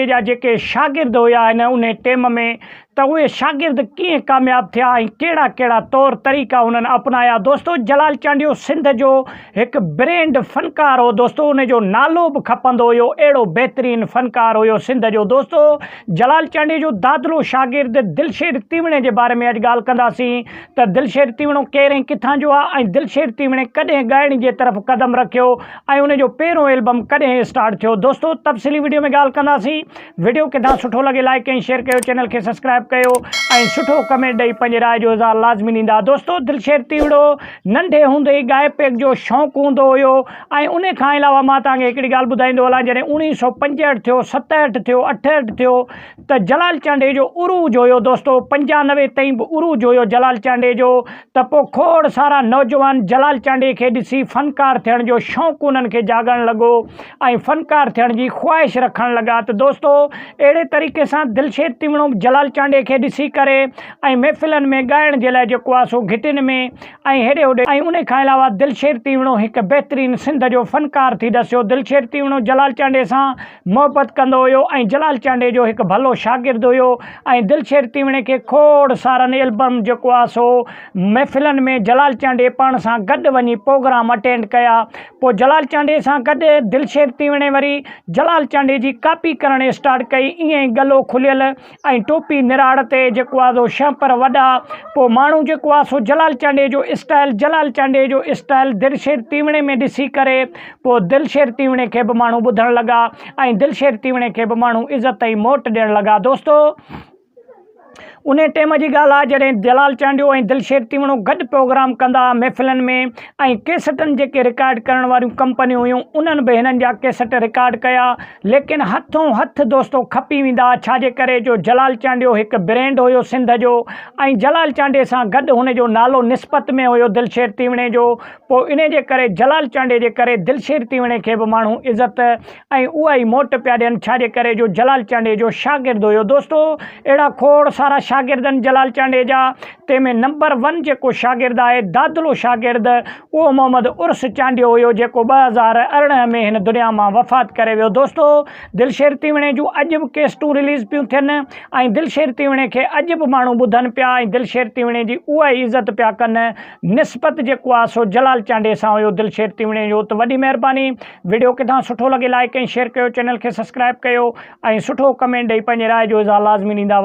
चांडे जा जेके शागिर्द हुया हिन उन टेम में त उहे शागिर्द कीअं कामयाबु थिया ऐं कहिड़ा कहिड़ा तौर तरीक़ा उन्हनि अपनाया। दोस्तो जलाल चांडियो सिंध जो हिकु ब्रेंड फ़नकार हो दोस्तो, उन जो नालो बि खपंदो हुयो, अहिड़ो बहितरीनु फ़नकार हुयो सिंध जो। दोस्तो जलाल चांडियो जो दादलो शागिर्द दिलशेर तीवणे जे बारे में अॼु ॻाल्हि कंदासीं त दिलशेर तीवणो केरु ऐं किथां जो आहे ऐं दिलशेर तीवणे कॾहिं ॻाइण जे तरफ़ क़दम रखियो ऐं उन जो पहिरों एल्बम कॾहिं स्टार्ट थियो। दोस्तो तफ़सीली वीडियो में ॻाल्हि कंदासीं। वीडियो किथां सुठो लॻे लाइक ऐं शेयर कयो, चैनल खे सब्सक्राइब कयो ऐं सुठो कमेंट ॾेई पंहिंजी राय जो इज़हार लाज़मी ॾींदा। दोस्तो दिलशेर तीवड़ो नंढे हूंदे ई गाइपेक जो शौक़ु हूंदो हुयो ऐं उन खां अलावा मां तव्हांखे हिकिड़ी ॻाल्हि ॿुधाईंदो हलां, जॾहिं 1965 थियो, 67 थियो, 68 थियो त जलाल चांडे जो उरूज हुयो दोस्तो। 95 ताईं बि उरूज हुयो जलाल चांडे जो। त पोइ खोड़ सारा नौजवान जलाल चांडे खे ॾिसी फ़नकार थियण जो शौक़ु उन्हनि खे जाॻण लॻो ऐं फ़नकार थियण जी ख़्वाहिश रखणु लॻा। त दोस्तो अहिड़े तरीक़े सां दिलशेर तीवड़ो जलाल चांडे खे ॾिसी करे ऐं महफ़िलनि में ॻाइण जे लाइ जेको आहे सो घिटिन में ऐं हेॾे होॾे ऐं उन खां अलावा दिलशेर तीवड़ो हिकु बहितरीनु सिंध जो फ़नकार थी ॾसियो। दिलशेर तीवड़ो जलाल चांडे सां मुहबत कंदो हुयो ऐं जलाल चांडे जो हिकु भलो शागिर्द हुयो ऐं दिलशेर तीवड़े खे खोड़ सारनि एल्बम जेको आहे सो महफ़िलनि में जलाल चांडे पाण सां गॾु वञी प्रोग्राम अटेंड कया। पोइ जलाल चांडे सां गॾु दिलशेर तीवड़े वरी जलाल चांडे जी कापी करणु स्टार्ट कई। ईअं ई गलो खुलियल ऐं टोपी निराड़ ते जेको आहे सो छंपर वॾा। पोइ माण्हू जेको आहे सो जलाल चांडे जो स्टाइल दिलशेर तीवड़े में ॾिसी करे पोइ दिलशेर तीवड़े खे बि माण्हू ॿुधणु लॻा ऐं दिलशेर तीवड़े खे बि माण्हू इज़त ऐं मोट ॾियणु लॻा। दोस्तो उन टाइम जी ॻाल्हि आहे जॾहिं जलाल चांडियो ऐं दिलशेर तीवड़ो गॾु प्रोग्राम कंदा महफ़िलनि में ऐं कैसेटनि जेके रिकॉर्ड करण वारियूं कंपनियूं हुयूं उन्हनि बि हिननि जा कैसेट रिकॉर्ड कया, लेकिन हथों हथ दोस्तो खपी वेंदा। छाजे करे जो जलाल चांडियो हिकु ब्रेंड हुयो सिंध जो ऐं जलाल चांडे सां गॾु हुन जो नालो निस्बत में हुयो दिलशेर तीवड़े जो। पोइ इन जे करे जलाल चांडे जे करे दिलशेर तीवड़े खे बि माण्हू इज़त ऐं उहा ई मोट पिया ॾियनि, छाजे करे जो जलाल चांडे जो शागिर्द हुयो। दोस्तो अहिड़ा खोड़ सारा शागिर्दनि जलाल चांडे जा, तंहिंमें नंबर 1 जेको शागिर्द आहे दादलो शागिर्द उहो मोहम्मद उर्स चांडियो हुयो जेको 2018 में हिन दुनिया मां वफ़ात करे वियो। दोस्तो दिलशेर तीवड़े जूं अॼु बि कैसेटूं रिलीज़ पियूं थियनि ऐं दिलशेर तीवड़े खे अॼु बि माण्हू ॿुधनि पिया ऐं दिलशेर तीवड़े जी उहा ई इज़त पिया कनि। निस्बत जेको आहे सो जलाल चांडे सां हुयो दिलशेर तीवड़े जो। त वॾी महिरबानी, वीडियो किथां सुठो लॻे लाइक ऐं शेयर कयो, चैनल खे सब्सक्राइब कयो ऐं सुठो कमेंट ॾेई पंहिंजे राय जो इज़हार लाज़मी ॾींदा।